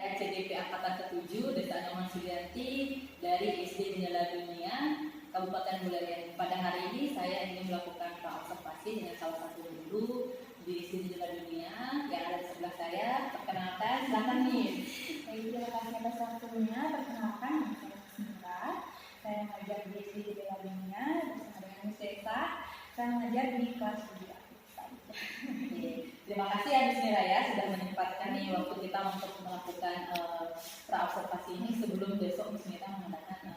RCDP Angkatan ke-7 Desa Nyoman Sulianti dari SD Jendela Dunia Kabupaten Buleleng. Pada hari ini saya ingin melakukan observasi dengan salah satu guru di SD Jendela Dunia yang ada di sebelah saya. Perkenalkan, silakan nih. Terima kasih atas waktunya. Perkenalkan, saya Sinta. Saya mengajar di SD Jendela Dunia bersama dengan Miss Desa. Saya mengajar di kelas 7. Terima kasih ya Miss Mira ya sudah menyempatkan nih waktu kita untuk melakukan praobservasi ini sebelum besok Miss Mira mengadakan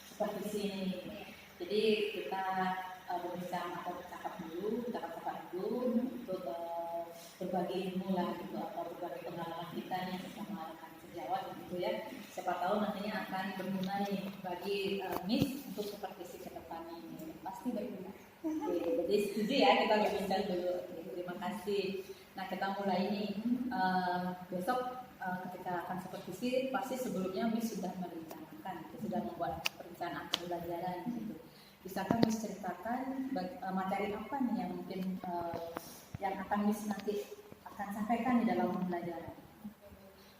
supervisi ini. Jadi kita berbincang atau bercakap dulu untuk berbagi ilmu lah gitu atau berbagi pengalaman kita nih bersama rekan sejawat gitu ya. Siapa tahu nantinya akan berguna nih bagi Miss untuk supervisi ke depan ini. Pasti berguna. Jadi setuju ya kita berbincang dulu. Terima kasih. Nah kita mulai nih besok ketika akan supervisi pasti sebelumnya Miss sudah merencanakan, sudah membuat perencanaan pembelajaran gitu. Bisakah Miss ceritakan materi apa nih yang mungkin yang akan Miss nanti akan sampaikan di dalam pembelajaran?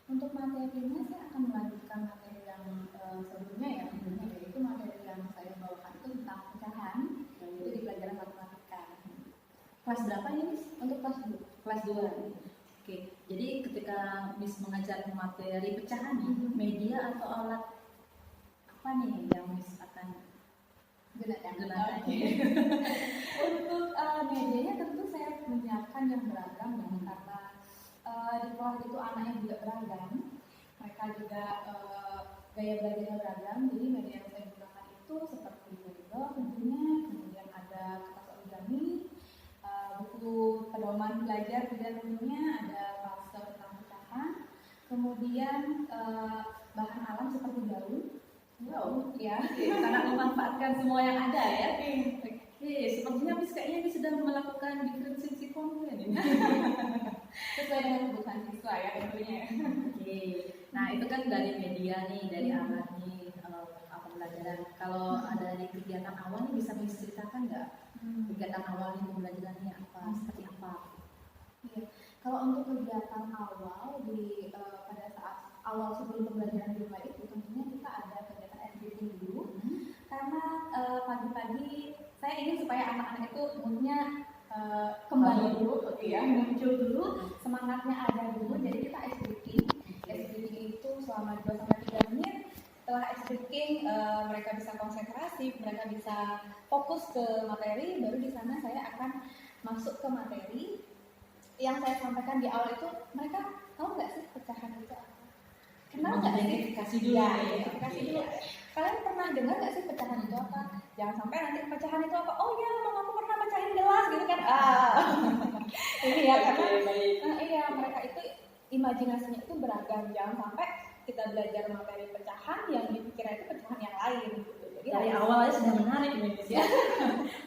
Untuk materinya saya akan melanjutkan materi yang sebelumnya ya, yaitu materi yang saya bawakan itu tentang pecahan, itu di pelajaran matematika. Kelas berapa ini Miss? Untuk kelas 2. Kelas 2. Oke, jadi ketika Miss mengajar materi pecahan nih, media atau alat apa nih yang Miss akan gunakan? Untuk medianya tentu saya menyiapkan yang beragam ya, karena di kelas itu anaknya juga beragam, mereka juga gaya belajarnya beragam. Jadi media yang saya gunakan itu seperti Google tentunya, kemudian ada kertas origami, buku pedoman belajar juga tentunya, ada pastel tentang pecahan, kemudian bahan alam seperti daun. Wow, ya, sangat memanfaatkan semua yang ada ya. Oke, sepertinya Miss kayaknya Miss sudah melakukan diferensiasi konten ini. sesuai dengan kebutuhan siswa ya tentunya. Oke, nah itu kan dari media nih, dari alat nih, pembelajaran. Kalau ada dari kegiatan awal nih bisa Miss ceritakan nggak? Kegiatan awal nih pembelajarannya apa? Seperti apa? Iya. Kalau untuk kegiatan awal pada saat awal sebelum pembelajaran di rumah itu tentunya kita ada kegiatan activity dulu, karena pagi-pagi saya ingin supaya anak-anak itu moodnya kembali dulu, ya, muncul dulu, semangatnya ada dulu. Jadi kita ice breaking itu selama 2-3 menit. Setelah ice breaking mereka bisa konsentrasi, mereka bisa fokus ke materi. Baru di sana saya akan masuk ke materi yang saya sampaikan di awal itu. Mereka tahu nggak sih pecahan itu apa? Kenal nggak sih? Identifikasi dulu. Ya, identifikasi dulu. Kalian pernah dengar nggak sih pecahan itu apa? Jangan sampai nanti pecahan itu apa? Oh ya, mamaku pernah pecahin gelas gitu kan? Ini ya karena iya, mereka itu imajinasinya itu beragam. Jangan sampai kita belajar materi pecahan yang dipikirnya itu pecahan yang lain gitu. Jadi dari awal aja sudah menarik nih Miss ya.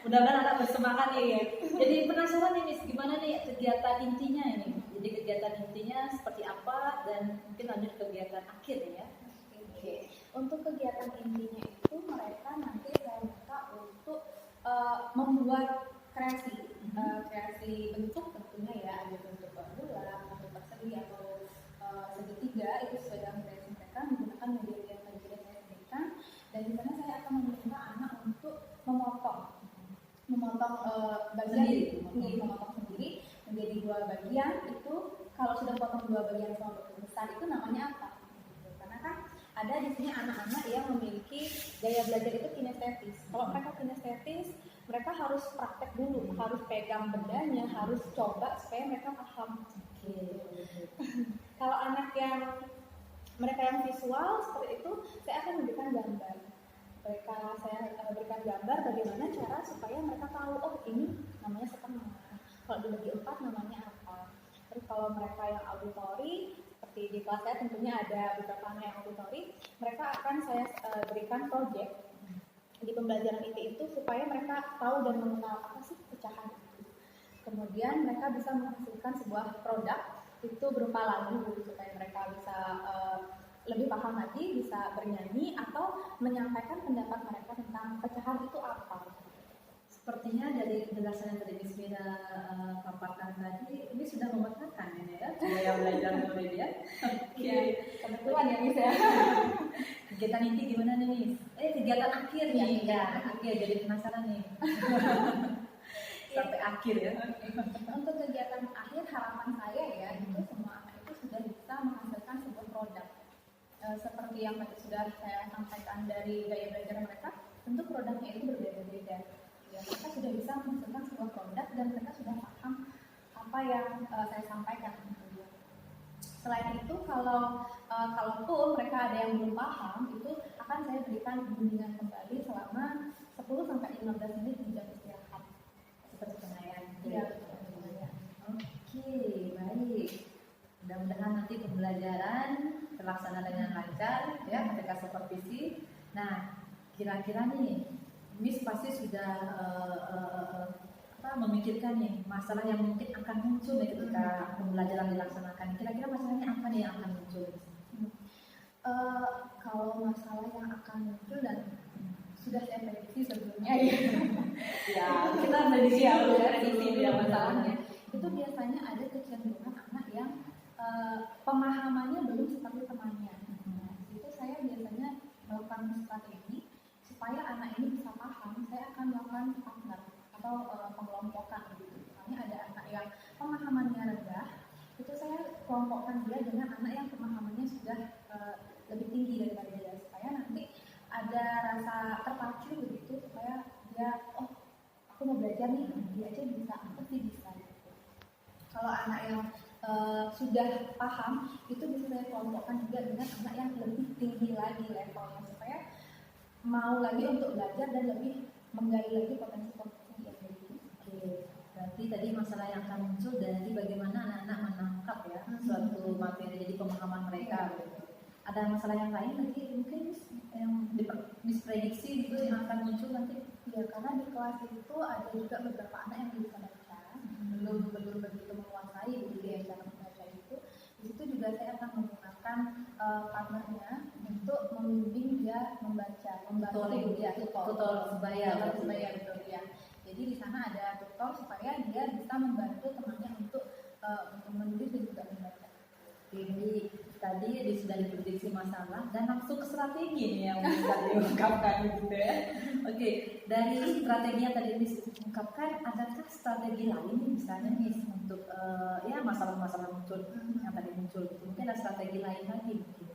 Mudah-mudahan anak bersemangat nih ya. Jadi penasaran nih Miss, gimana nih kegiatan intinya ini? Jadi kegiatan intinya seperti apa dan mungkin lanjut kegiatan akhir ya. Oke. Untuk kegiatan intinya itu mereka nanti saya minta untuk membuat kreasi bentuk tentunya ya, ada bentuk bulat, bentuk persegi atau segitiga, itu sesuai dengan kreasi mereka menggunakan media yang tadi saya sebutkan. Dan di sana saya akan meminta anak untuk memotong bagian memotong sendiri menjadi 2 bagian. Itu kalau sudah potong 2 bagian sama bentuk besar itu namanya apa? Karena kan ada di sini anak-anak yang memiliki gaya belajar itu kinestetis. Kalau mereka kinestetis, mereka harus praktek dulu, harus pegang bendanya, harus coba supaya mereka paham. Kalau anak mereka yang visual seperti itu, saya akan memberikan gambar. Saya berikan gambar bagaimana cara supaya mereka tahu, oh ini namanya setengah. Kalau dibagi 4 namanya apa. Terus kalau mereka yang auditori, seperti di kelas saya tentunya ada beberapa anak yang auditori, mereka akan saya berikan project di pembelajaran itu supaya mereka tahu dan mengenal apa sih pecahan itu. Kemudian mereka bisa menghasilkan sebuah produk itu berupa lagu supaya mereka bisa lebih paham lagi, bisa bernyanyi atau menyampaikan pendapat mereka tentang pecahan itu apa. Sepertinya dari penjelasan yang tadi Miss Mira paparkan tadi, ini sudah memetakan ini ya, gaya belajar murid ya. Oke. Iya, kebetulan ya Miss ya. Kegiatan inti gimana nih Miss? Kegiatan akhir Iya, nih. kegiatan Ya, akhir jadi penasaran nih. Sampai akhir ya. Untuk kegiatan akhir harapan saya ya itu semua anak itu sudah bisa menghasilkan sebuah produk. Seperti yang tadi sudah saya sampaikan dari gaya belajar mereka, tentu produknya itu berbeda-beda. Ya, mereka sudah bisa menghasilkan sebuah produk dan mereka sudah paham apa yang saya sampaikan. Selain itu, kalaupun mereka ada yang belum paham, itu akan saya berikan bimbingan kembali selama 10 sampai 15 menit di jam istirahat. Seperti pengayan. Iya, Oke, baik. Mudah-mudahan nanti pembelajaran terlaksana dengan lancar ya ketika supervisi. Nah, kira-kira nih Miss pasti sudah memikirkan nih masalah yang mungkin akan muncul nih ketika pembelajaran dilaksanakan. Kira-kira masalahnya apa nih yang akan muncul? Kalau masalah yang akan muncul dan sudah saya prediksi sebelumnya ya. Ya, kita prediksi ya, prediksi dia masalahnya. Itu biasanya ada kecenderungan anak yang pemahamannya belum seperti temannya. Nah, itu saya biasanya melakukan strategi supaya anak ini bisa paham. Saya akan melakukan partner atau pengelompokan gitu. Misalnya ada anak yang pemahamannya rendah, itu saya kelompokkan dia dengan anak yang pemahamannya sudah lebih tinggi daripada dia, supaya nanti ada rasa terpacu begitu, supaya dia aku mau belajar nih, dia aja bisa, aku sih bisa gitu. Kalau anak yang sudah paham, itu bisa saya kelompokkan juga dengan anak yang lebih tinggi lagi levelnya, supaya mau lagi untuk belajar dan lebih menggali lagi potensi-potensi yang begitu. Oke, berarti tadi masalah yang akan muncul dari bagaimana anak-anak menangkap ya suatu materi, jadi pemahaman mereka. Gitu. Ada masalah yang lain lagi mungkin yang misprediksi gitu yang akan muncul nanti? Ya, karena di kelas itu ada juga beberapa anak yang bisa baca, belum begitu menguasai begitu ya cara membaca itu. Di situ juga saya akan menggunakan partnernya untuk membimbing dia membaca, membantu dia tutor sebaya betul ya. Jadi di sana ada tutor supaya dia bisa membantu temannya untuk menulis dan juga membaca. Jadi tadi sudah diprediksi masalah dan langsung ke strategi nih yang bisa diungkapkan gitu ya. Oke, dari strategi yang tadi diungkapkan, adakah strategi lain nih misalnya nih untuk ya masalah-masalah muncul yang tadi muncul gitu. Mungkin ada strategi lain lagi mungkin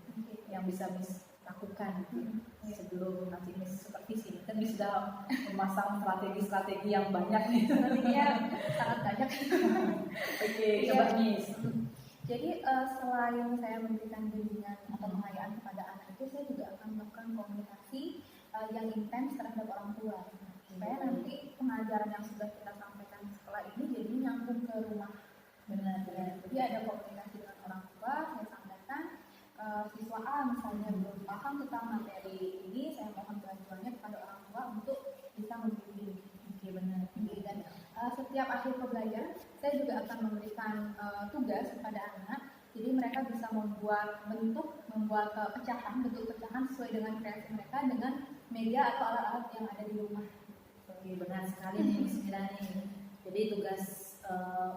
yang bisa Miss lakukan gitu sebelum nanti Miss supervisi. Kita Miss sudah memasang strategi-strategi yang banyak nih. Strateginya sangat banyak. Oke, coba Miss. Jadi selain saya memberikan bimbingan atau pengayaan kepada anak itu, saya juga akan melakukan komunikasi yang intens terhadap orang tua, supaya nanti pengajaran yang sudah kita sampaikan di sekolah ini jadi nyambung ke rumah. Benar-benar. Jadi ada komunikasi dengan orang tua, saya sampaikan siswa A misalnya belum paham tentang materi ini, saya mohon bantuannya kepada orang tua untuk bisa membimbing. Oke, benar. Dan setiap akhir pembelajaran saya juga akan memberikan tugas kepada anak, jadi mereka bisa membuat pecahan, bentuk pecahan sesuai dengan kreasi mereka dengan media atau alat-alat yang ada di rumah. Oke, benar sekali nih Miss Mira nih. Jadi tugas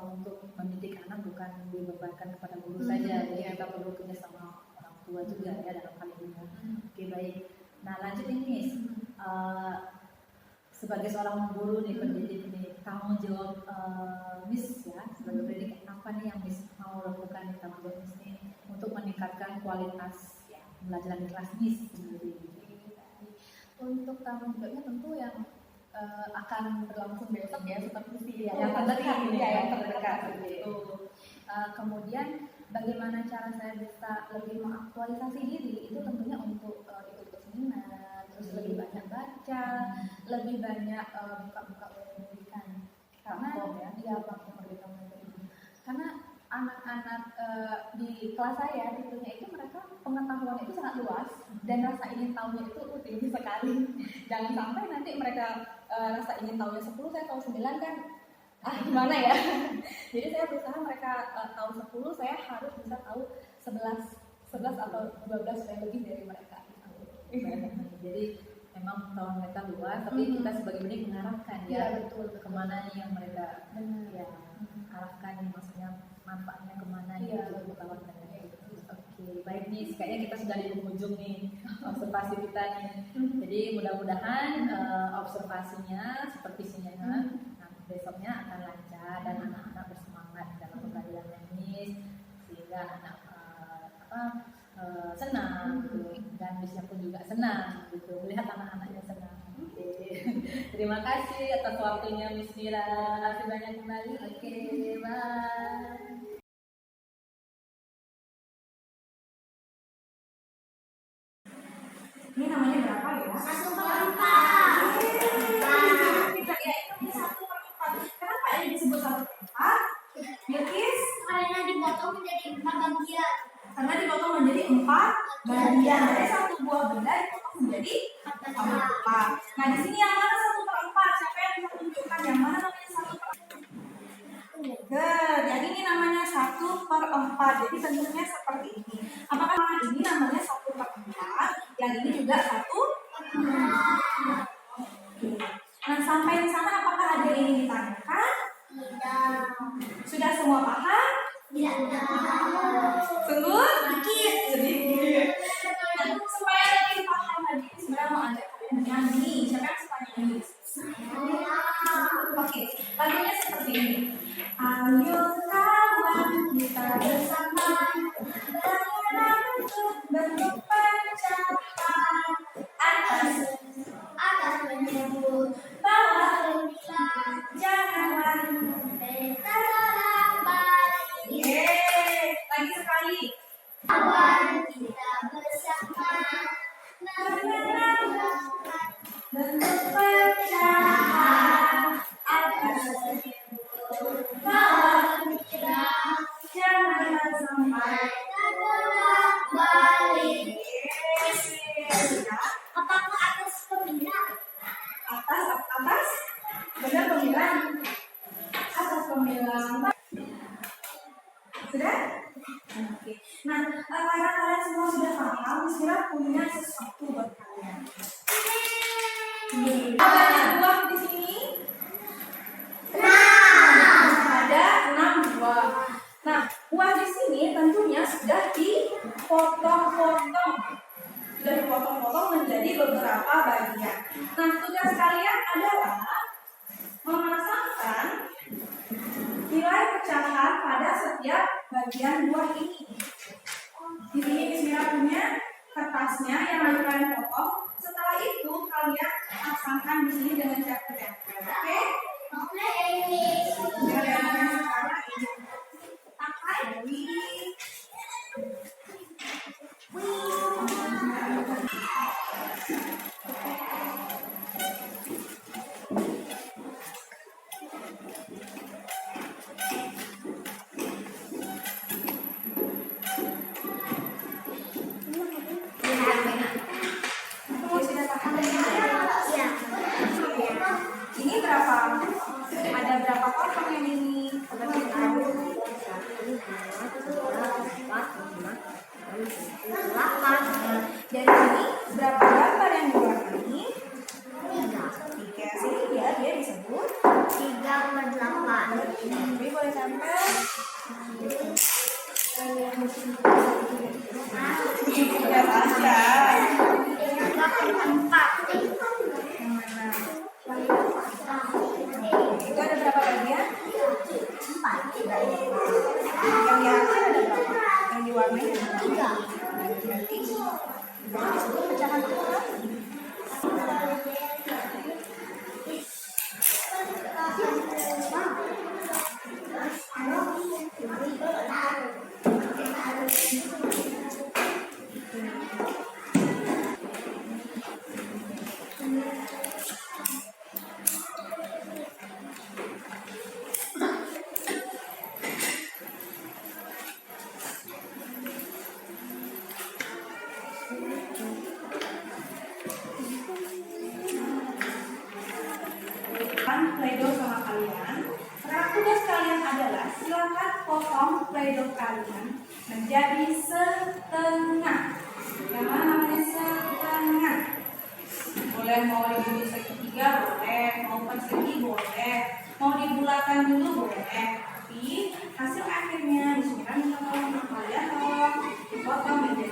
untuk mendidik anak bukan dibebankan kepada guru saja, jadi kita perlu kerja sama orang tua juga ya dalam hal ini. Oke, baik. Nah, lanjut ini Miss. Sebagai seorang guru nih, pendidik nih, tanggung jawab Miss ya sebagai pendidik apa nih yang Miss mau lakukan nih, tanggung jawab Miss nih untuk meningkatkan kualitas ya pembelajaran di kelas Miss sendiri. Untuk tanggung jawabnya tentu yang akan berlangsung besok ya, supervisi ya, yang terdekat ini ya, yang terdekat itu. Kemudian bagaimana cara saya bisa lebih mengaktualisasi diri, itu tentunya untuk ikut seminar, terus lebih banyak baca, lebih banyak buka-buka pendidikan. Karena karena anak-anak di kelas saya tentunya itu mereka pengetahuan itu sangat luas dan rasa ingin tahunya itu tinggi sekali. Jangan sampai nanti mereka rasa ingin tahunya 10, saya tahu 9 kan gimana ya. Jadi saya berusaha mereka tahu 10, saya harus bisa tahu 11 atau 12 supaya lebih dari mereka. Jadi memang pengetahuan mereka luas, tapi kita sebagai pendidik mengarahkan ya, betul. kemana nih yang mereka arahkan nih, maksudnya manfaatnya kemana gitu pengetahuan mereka. Oke, baik nih, kayaknya kita sudah di penghujung nih observasi kita nih. Jadi mudah-mudahan observasinya, supervisinya, nah, besoknya akan lancar dan anak-anak bersemangat dalam pembelajaran teknis sehingga anak senang gitu. Dan bisnya pun juga senang gitu melihat anak-anaknya senang. Oke. Terima kasih atas waktunya Miss Mira. Terima kasih banyak kembali. Oke, bye. Ini namanya berapa ya? 1/4. Tidak ya, ini 1/4. Kenapa ini disebut 1/4? Bilkis? Karena dipotong menjadi 4 bagian. Karena dipotong menjadi 4 bagian. Dari satu buah benda dipotong menjadi 4. Nah, di sini yang mana 1/4? Siapa yang bisa tunjukkan yang mana namanya 1/4? Good. Yang ini namanya 1/4. Jadi bentuknya seperti ini. Apakah ini namanya 1/4? Yang ini juga 1/4. Nah, sampai di sana apakah ada yang ingin ditanyakan? Tidak. Sudah semua paham? Tidak. Sungguh? Sedikit. Sedikit. Nah, supaya lebih paham lagi, sebenarnya mau ajak kalian nyanyi. Siapa yang suka nyanyi? Oke, lagunya seperti ini. Ayo kawan, kita bersama bergerak untuk bentuk pencapaian atas menyebut bawah jangan lari kita balik. Yeay, lagi sekali. Kawan kita bersama Bergerak bentuk pencapaian atas menyebut bawah jangan sampai balik. sudah. Apakah atas pembina? Atas benar pembilang atas pembilang sudah. Oke. Nah, karena kalian semua sudah paham, Mira punya sesuatu buat kalian. Ada buah di sini. Ada 6 buah. Nah, buah di sini tentunya sudah dipotong-potong. Sudah dipotong-potong menjadi beberapa bagian. Nah, tugas kalian adalah memasangkan nilai pecahan pada setiap bagian buah ini. Di sini Mira punya kertasnya yang harus kalian potong. Setelah itu kalian pasangkan di sini dengan cat-cat. Oke? Kalian sekarang ini pakai ini berapa? Ada berapa potong yang ini? Dari sini berapa gambar yang diwarnai? 3. Sini ya, dia disebut 3/8. Jadi boleh tempel. Ya saja. Yang mana? Itu ada berapa bagian? 4. Yang di atas ada berapa? Yang diwarnai ada berapa? Berarti disebut pecahan apa? Play-doh sama kalian. Sekarang tugas kalian adalah silakan potong play-doh kalian menjadi setengah. Yang mana namanya setengah? Boleh mau dibuat segitiga boleh, mau persegi boleh, mau dibulatkan dulu boleh. Tapi hasil akhirnya disuruhkan minta tolong kalian tolong dipotong menjadi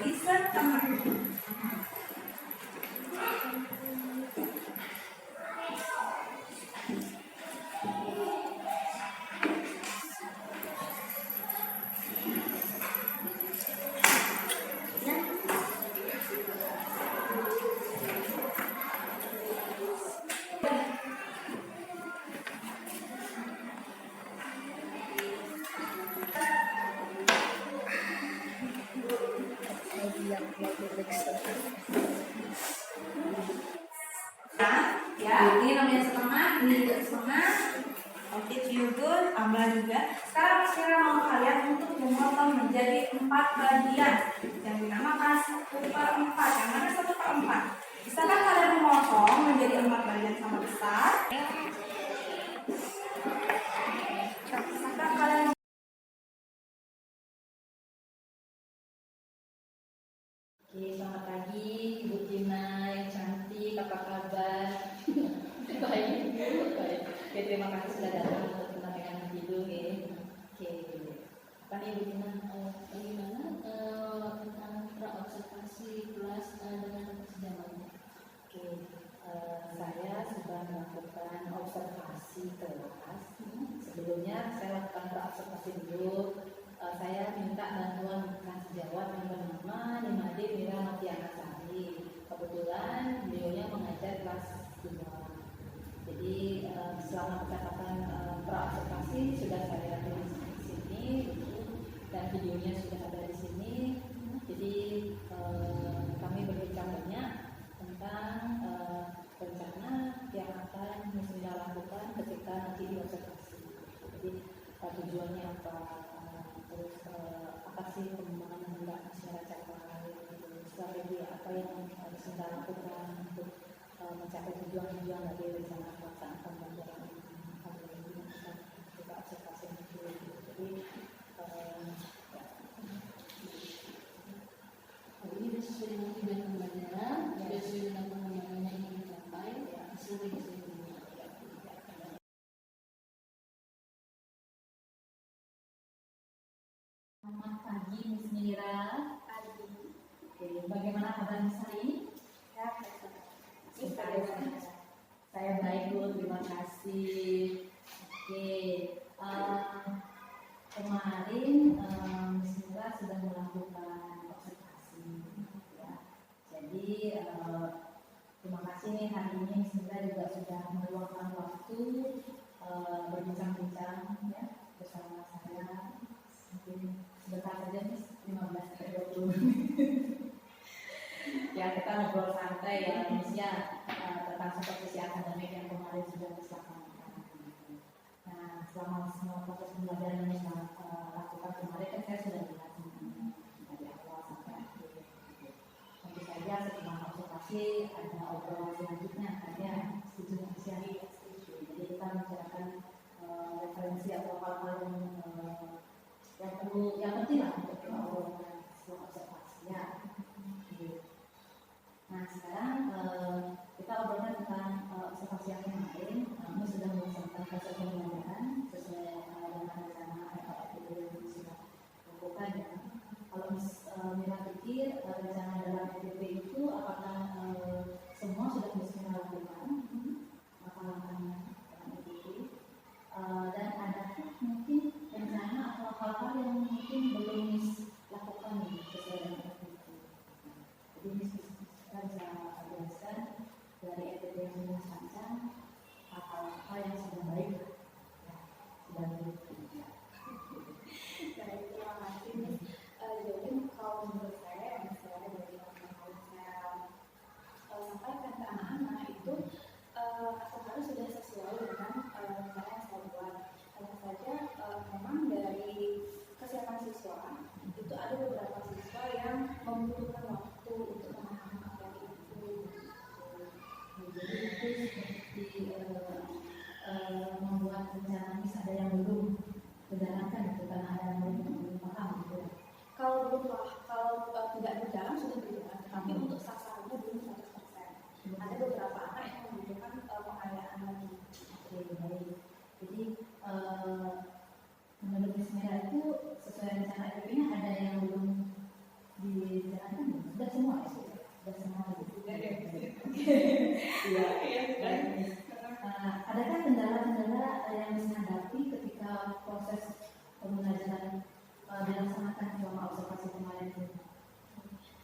Ya, ini namanya setengah, ini juga setengah. Oke, ciugun, tambah juga. Sekarang Mas Mira mau kalian untuk memotong menjadi 4 bagian yang dinamakan 1/4. Yang mana 1/4? Bisakah kalian memotong menjadi 4 bagian sama besar? Bisakah kalian? Oke, selamat pagi Ibu Tina yang cantik, apa kabar? Baik, baik. Oke, terima kasih sudah datang untuk penampilan hidung ya. Oke, apa nih Ibu Tina? Bagaimana tentang praobservasi kelas dengan sejauh? Oke, saya sudah melakukan observasi kelas. Sebelumnya saya lakukan praobservasi dulu. Saya minta bantuan bukan sejawat yang bernama Nimade Mira Notiana Sari. Kebetulan beliaunya mengajar kelas 2. Jadi selama percakapan praobservasi sudah saya tulis di sini dan videonya sudah ada di sini. Jadi kami berbincang banyak tentang rencana yang akan Musmira lakukan ketika nanti diobservasi. Jadi tujuannya apa? Terus apa sih pengembangan yang hendak Musmira capai, strategi apa yang harus Musmira lakukan untuk mencapai tujuan-tujuan dari rencana pelaksanaan pembelajaran ini kita observasi itu. Jadi ini sesuai dengan tujuan pembelajaran, sesuai dengan pengembangan yang ingin dicapai, sesuai dengan Selamat pagi Miss Mira. Pagi. Oke, bagaimana kabar Miss hari ini? Saya baik Bu, terima kasih. Oke, kemarin Miss Mira sudah melakukan observasi, ya. Jadi terima kasih nih hari ini Miss Mira juga sudah meluangkan waktu berbincang-bincang ya bersama saya. Mungkin sebentar saja Miss, 15 sampai 20 ya, kita ngobrol santai ya Miss ya, tentang supervisi akademik yang kemarin sudah dilaksanakan. Nah, selama semua proses pembelajaran yang saya lakukan kemarin kan saya sudah lihat semuanya dari awal sampai akhir. Tentu saja setelah observasi ada obrolan selanjutnya, ada setuju nggak sih? Setuju. Jadi kita membicarakan referensi atau hal-hal yang perlu, yang penting lah untuk kita obrolkan setelah observasi ya. Nah sekarang kita obrolkan tentang observasi yang kemarin. Kami sudah melaksanakan proses pembelajaran sesuai dengan rencana FAPD yang sudah lakukan ya. Kalau Mira pikir rencana dalam FAPD itu apakah semua sudah bisa lakukan langkah-langkahnya dalam FAPD, dan adakah mungkin rencana atau hal-hal yang mungkin belum lakukan sesuai dengan FAPD. Jadi kita bisa jelaskan dari FAPD yang sudah panjang apa yang sudah baik ya, sudah baik. Baik, terima kasih Miss. Jadi kalau menurut saya yang saya dari pengalaman saya sampaikan ke anak-anak itu harus sudah sesuai dengan rencana yang saya buat. Hanya saja memang dari kesiapan siswa itu ada beberapa siswa yang membutuhkan waktu untuk memahami materi itu. Jadi itu seperti membuat rencana Miss ada yang belum berjalankan gitu, karena ada yang belum paham gitu. Kalau tidak berjalan sudah berjalan, tapi untuk sasarannya belum 100%. Ada beberapa anak yang membutuhkan pengayaan lagi. Oke, baik. Jadi menurut Miss Mira itu sesuai rencana FAPD-nya ada yang belum dijalankan? Sudah semua ya? Sudah semua gitu. Iya. Adakah kendala-kendala yang Miss hadapi ketika proses pembelajaran dilaksanakan selama observasi kemarin itu?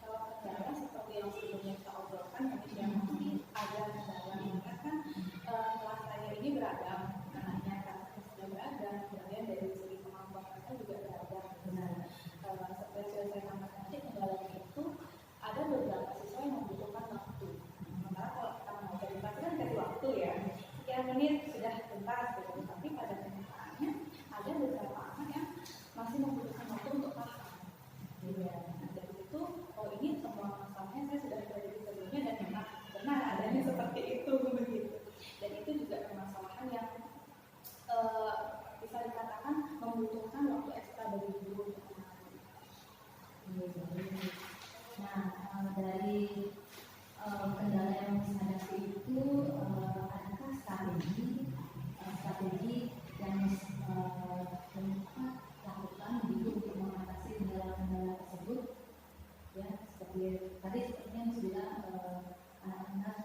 Kalau kendala seperti yang sebelumnya kita obrolkan, yang masih ada kendala karena kan kelas saya ini beragam, anaknya kan sudah beragam, kemudian dari segi kemampuan mereka juga beragam. Benar. Seperti yang saya sampaikan tadi, kendalanya itu tadi sepertinya Miss bilang anak-anak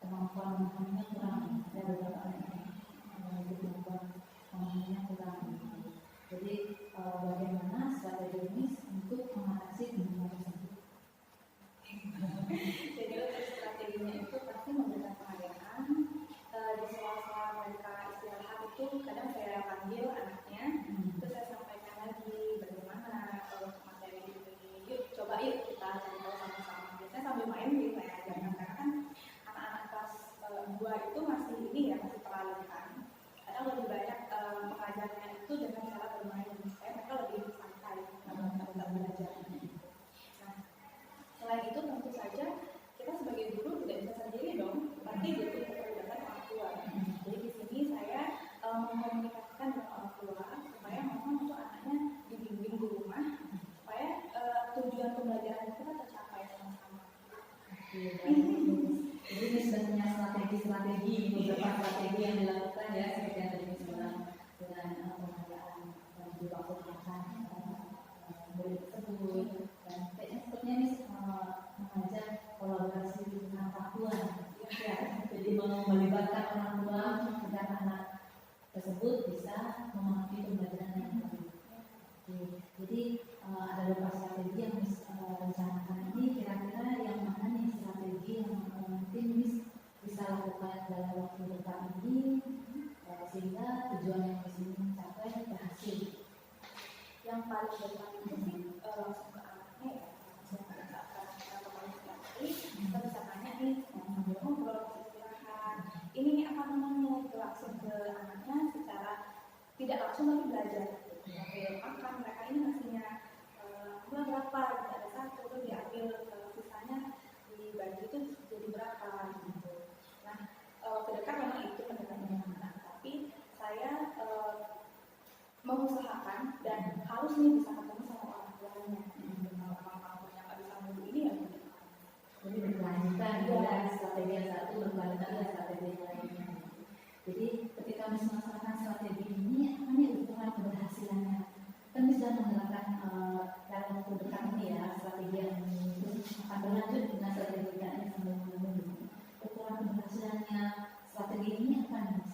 kemampuan memahaminya kurang, ada beberapa anak yang kemampuan memahaminya kurang. Jadi bagaimana strategi Miss untuk mengatasi kemampuan tersebut? Jadi untuk strateginya itu pasti memberikan penghargaan. Di sela-sela mereka istirahat itu kadang saya panggil anaknya, terus saya sampaikan lagi bagaimana materi ini, yuk coba yuk kita cari tahu sama-sama. Biasanya sambil main gitu saya ajarkan, karena kan anak-anak kelas 2 itu masih ini ya, masih peralihan. Kadang lebih banyak pengajarnya itu dengan cara bermain, supaya mereka lebih santai dalam belajar. Nah, selain itu tentu saja kita sebagai guru tidak bisa sendiri dong, pasti butuh keterlibatan orang tua. Jadi di sini saya mengkomunikasikan dengan orang tua supaya memang untuk anaknya dibimbing di rumah supaya tujuan pembelajaran kita tercapai sama-sama. Jadi Miss sudah punya strategi, beberapa strategi yang dilakukan ya, seperti yang tadi Miss bilang dengan penghargaan dan juga makan murid tersebut, dan sepertinya Miss mengajak kolaborasi dengan orang tua, ya, jadi melibatkan orang tua agar anak tersebut bisa memahami pembelajaran yang baik. Jadi ada beberapa strategi yang Miss rencanakan ini, kira-kira yang mana nih strategi yang mungkin Miss bisa lakukan dalam waktu dekat ini sehingga tujuan yang Miss ingin capai berhasil. Yang paling depan itu sih langsung ke anaknya ya, langsung pada saat kita bisa tanya nih, sambil ngobrol, istirahat, ini nih apa namanya, itu langsung ke anaknya secara tidak langsung tapi belajar. Sambil makan, mereka ini nasinya gula berapa, gitu, ada satu tuh diambil, sisanya dibagi itu jadi berapa gitu. Nah, waktu dekat memang itu pendekatannya anak, tapi saya mengusahakan dan harus nih bisa ketemu sama orang tuanya. Kalau orang tuanya nggak bisa nunggu ini ya gitu. Jadi berkelanjutan ya, strategi yang satu berkelanjutan dengan strategi yang lainnya. Jadi ketika Miss melaksanakan strategi ini, apa nih ukuran keberhasilannya? Kan Miss sudah menerapkan dalam waktu dekat ini ya, strategi yang ini terus akan berlanjut dengan strategi yang ini sambil menunggu. Ukuran keberhasilannya strategi ini apa nih Miss?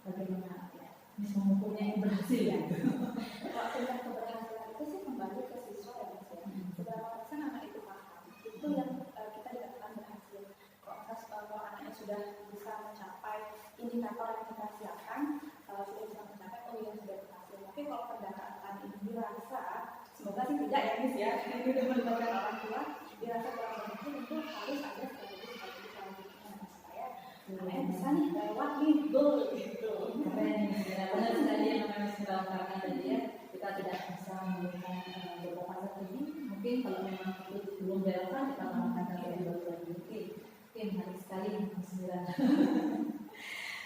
Bagaimana ya? Miss mengukurnya yang berhasil ya? Kalau tingkat keberhasilan itu sih kembali ke siswa ya Mas ya. Seberapa persen anak itu paham, itu yang kita dikatakan berhasil. Kalau anaknya sudah bisa mencapai indikator yang kita siapkan, sudah bisa mencapai, oh iya sudah berhasil. Tapi kalau pendekatan ini dirasa, semoga sih tidak ya Miss ya, ini sudah melibatkan orang tua, dirasa kurang berhasil, itu harus ada strategi selanjutnya supaya anaknya bisa nih lewat nih goal gitu. Keren, benar sekali yang Miss mengatakan tadi ya, kita tidak bisa melakukan beberapa strategi. Mungkin kalau memang belum relevan kita melakukan strategi baru lagi. Oke, menarik sekali Miss Mira.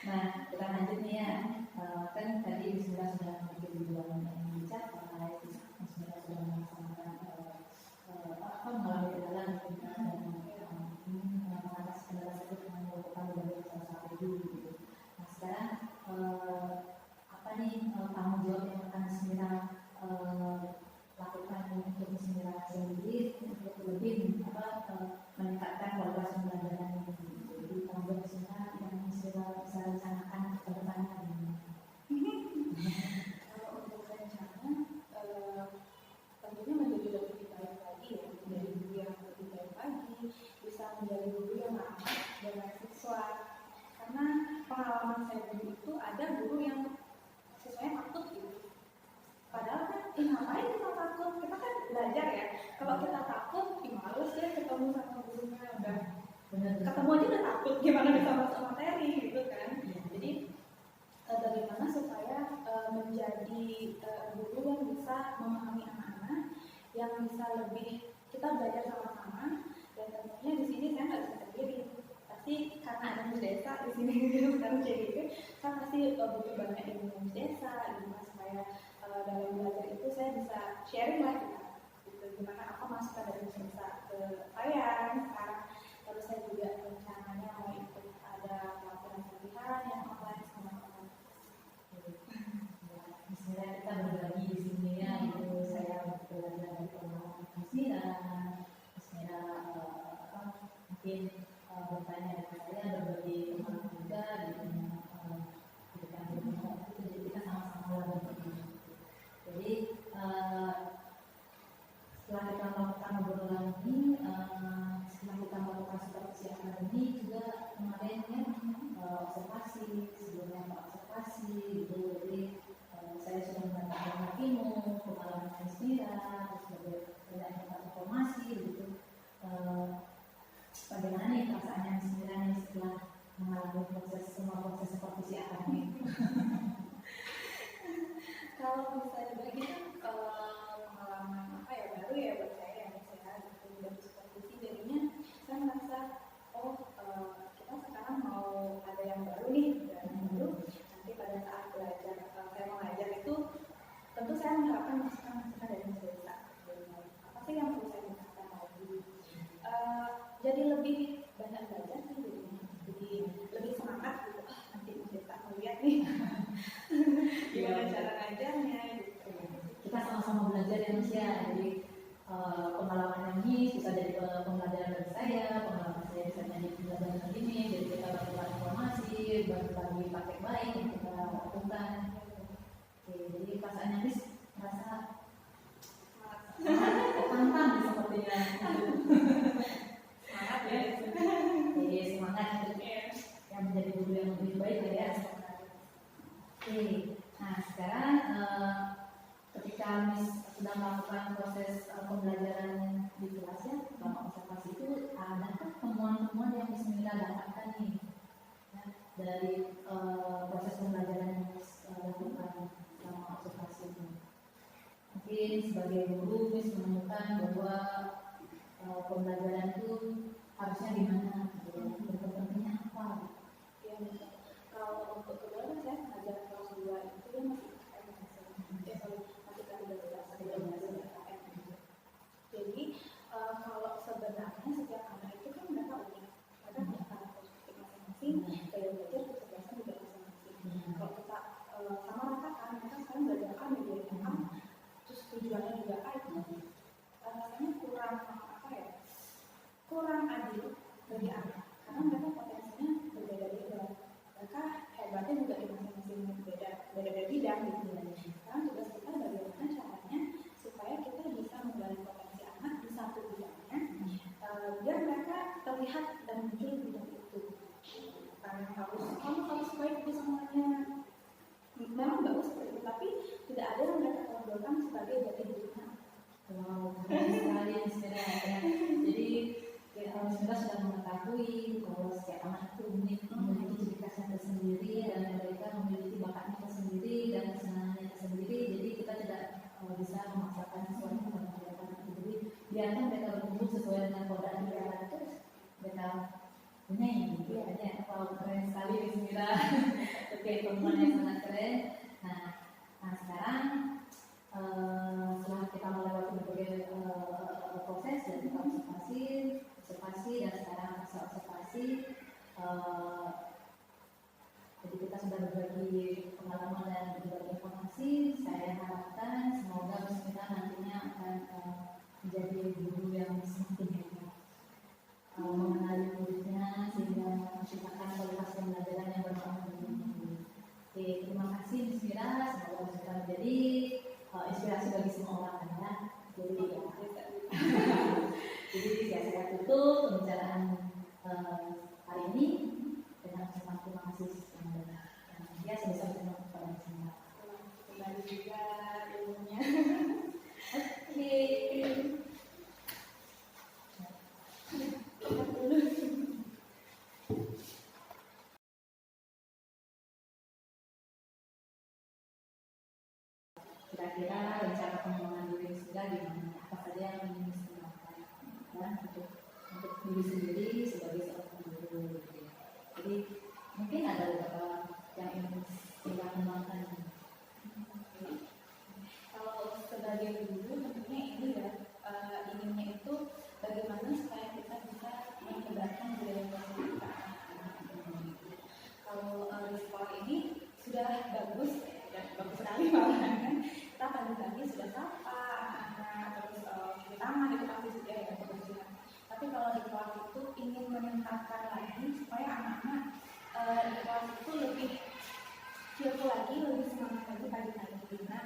Nah, kita lanjut nih ya. Kan tadi Miss Mira sudah memiliki tujuan yang dicapai, Miss Mira sudah melaksanakan mengalami kendala dan mengatasi kendala tersebut dengan melakukan beberapa strategi gitu. Nah, sekarang apa nih tanggung jawab yang akan Miss Mira lakukan untuk Miss Mira sendiri untuk lebih meningkatkan kualitas pembelajaran ini. Jadi tanggung jawab Miss Mira yang Miss Mira bisa rencanakan ke depannya ini. Kalau untuk rencana, tentunya menjadi lebih baik lagi ya, menjadi guru yang lebih baik lagi, bisa menjadi guru yang ramah dengan siswa. Karena pengalaman saya dulu itu ada guru yang siswanya takut gitu. Padahal kan, ngapain kita takut? Kita kan belajar ya. Kalau kita takut, males ya ketemu sama gurunya, udah ketemu aja udah takut, gimana bisa masuk materi gitu kan. Jadi bagaimana supaya menjadi guru yang bisa memahami anak-anak, yang bisa lebih kita belajar sama-sama, dan tentunya di sini saya nggak bisa sendiri. Pasti karena ada Miss Desa di sini sekarang CDP, saya pasti butuh banyak ilmu Miss Desa, gimana supaya dalam belajar itu saya bisa sharing lah gitu, gimana apa masukan dari Miss Desa ke saya sekarang. Terus saya juga rencananya mau ikut ada pelatihan yang online sama teman. Miss Mira kita berbagi di sini ya, itu saya belajar dari pengalaman Miss Mira, Miss Mira mungkin bertanya dengan saya, berbagi pengalaman juga di dunia pendidikan ilmu itu, jadi kita sama-sama berbagi. Jadi setelah kita melakukan obrolan ini, setelah kita melakukan supervisi akademik juga kemarin ya observasi, sebelumnya observasi gitu. Jadi saya sudah mendapatkan ilmu, pengalaman Mira, terus banyak dapat informasi gitu. Bagaimana nih perasaannya Mira nih setelah mengalami semua proses supervisi akademik? Kalau misalnya bagi kan pengalaman apa ya baru ya buat saya yang saya gitu dari supervisi, jadinya saya merasa kita sekarang mau ada yang baru nih, dan yang baru nanti pada saat belajar saya mengajar itu tentu saya mengharapkan masukan-masukan dari Mas Desa. Apa sih yang perlu saya tingkatkan lagi? Jadi lebih banyak belajar sih, jadi lebih semangat gitu. Nanti Mas Desa melihat nih gimana cara ngajarnya gitu. Kita sama-sama belajar ya Mas ya. Jadi pengalaman ini bisa jadi pembelajaran dari saya, pengalaman saya bisa jadi pembelajaran ini. Jadi kita bagi informasi, bagi paket baik yang kita lakukan. Oke, jadi perasaannya Miss merasa tantang sepertinya. Semangat ya. Jadi semangat untuk yang menjadi guru yang lebih baik ya. Oke, nah sekarang ketika Miss sudah melakukan proses pembelajaran di kelas ya, selama observasi itu adakah temuan-temuan yang Miss Mira dapatkan nih ya, dari proses pembelajaran yang Miss lakukan selama observasi ini? Mungkin sebagai guru Miss menemukan bahwa pembelajaran itu harusnya di mana, pentingnya apa? Ya, kalau untuk kedua saya mengajar kelas 2 itu dia masih KKN, masih KKN. Jadi kalau sebenarnya setiap anak itu kan mereka unik, mereka punya karakteristik masing-masing, gaya belajar kecerdasan juga masing-masing. Kalau kita sama ratakan, mereka sekarang belajar A, media A, terus tujuannya juga A, itu rasanya kurang adil bagi anak, karena mereka potensinya berbeda-beda. Mereka hebatnya juga di masing-masing beda-beda bidang gitu ya. Sekarang tugas kita bagaimana caranya supaya kita bisa menggali potensi anak di satu bidangnya, biar mereka terlihat dan muncul di bidang itu. Karena kamu harus baik di semuanya. Memang bagus seperti itu, tapi tidak ada yang mereka tonjolkan sebagai jati dirinya. Wow, keren sekali Miss Mira ya. Jadi Miss Mira sudah mengetahui bahwa setiap anak itu unik, memiliki ciri khasnya tersendiri, dan mereka memiliki bakatnya tersendiri dan kesenangannya tersendiri. Jadi kita tidak bisa memaksakan sesuatu kepada mereka. Jadi biarkan mereka bertumbuh sesuai dengan kodrat mereka, itu mereka punya yang gitu aja. Wow, keren sekali Miss Mira. Oke, temuan yang sangat keren. Nah sekarang setelah kita melewati berbagai proses dan kita observasi dan sekarang hasil observasi, jadi kita sudah berbagi pengalaman dan berbagi informasi. Saya harapkan semoga Miss Mira nantinya akan menjadi guru yang semakin hebat, mengenali muridnya sehingga menciptakan kualitas pembelajaran yang bermanfaat. Oke, terima kasih Miss Mira, semoga bisa menjadi inspirasi bagi semua orang ya. Jadi saya tutup pembicaraan hari ini dengan ucapan terima kasih yang dia sebesar terima kasih kepada semua. Kembali juga ilmunya. Oke. Kira-kira rencana pengembangan diri sendiri gimana? Apa saja yang ingin dilakukan ya, untuk diri sendiri sebagai seorang guru. Jadi mungkin ada beberapa yang ingin kita kembangkan. Kalau sebagai guru tentunya ini ya inginnya itu bagaimana supaya kita bisa menyebarkan budaya positif ke anak-anak. Kalau di sekolah ini sudah bagus sekali malahan kan, kita pagi-pagi sudah sapa anak-anak, terus cuci tangan itu pasti sudah ya kebersihan. Tapi kalau di kelas itu ingin meningkatkan lagi supaya anak-anak di kelas itu lebih cheerful lagi, lebih semangat lagi pagi-pagi. Nah,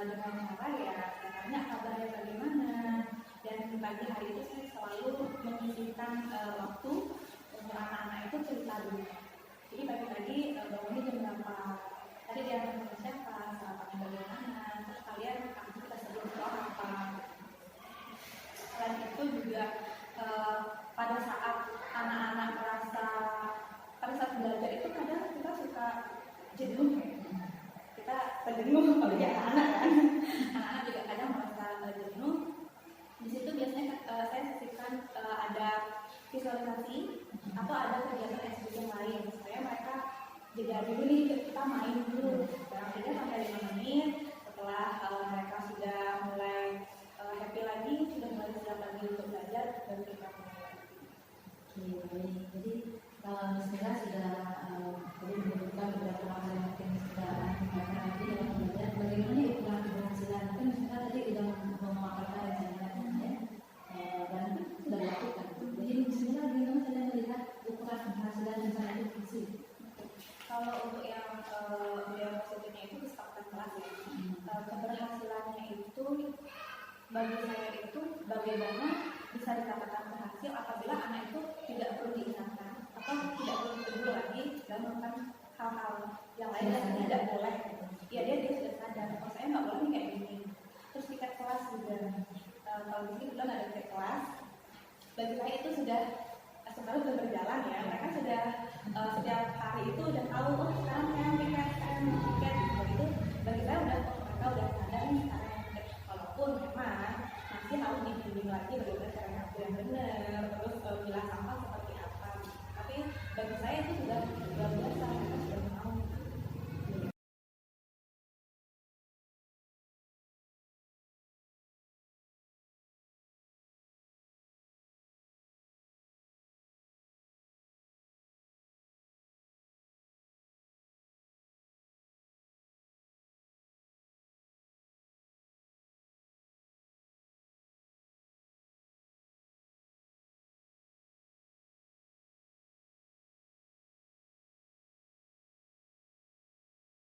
dengan cara ya tanya kabarnya bagaimana, dan di pagi hari itu saya selalu menyisihkan waktu untuk anak-anak itu cerita dulu. Jadi pagi-pagi bangunnya jam berapa, tadi dia sama siapa, sarapannya bagaimana, terus kalian aktivitas sebelum sekolah apa. Selain itu juga pada saat anak-anak merasa, pada saat belajar itu kadang kita suka jenuh ya. Kita terjenuh kalau ya anak-anak kan. Anak-anak juga kadang merasa jenuh. Di situ biasanya saya sisihkan ada visualisasi atau ada kegiatan eksklusif yang lain supaya mereka jeda dulu nih, kita main dulu barang 3 sampai 5 menit. Setelah mereka sudah mulai happy lagi, sudah mulai siap lagi untuk belajar, baru kita mulai lagi. Oke, baik. Jadi Bismillah sudah tadi menyebutkan beberapa hal yang mungkin sudah dilakukan lagi dalam belajar. Bagaimana itulah keberhasilan? Kan Bismillah tadi sudah memaparkan rencana ya, dan sudah dilakukan. Jadi Bismillah bagaimana kalian melihat ukuran keberhasilan rencana itu sih? Kalau untuk yang beliau positifnya itu kesepakatan kelas ya. Keberhasilannya itu bagi saya itu bagaimana bisa dikatakan berhasil apabila anak itu tidak perlu diingatkan atau tidak perlu ditegur lagi dan melakukan hal-hal yang lain yang tidak boleh. Ya dia sudah sadar, oh saya nggak boleh kayak gini. Terus tiket kelas juga, kalau di sini belum ada tiket kelas. Bagi saya itu sudah sekarang sudah berjalan ya. Mereka sudah setiap hari itu udah tahu, oh sekarang saya tiket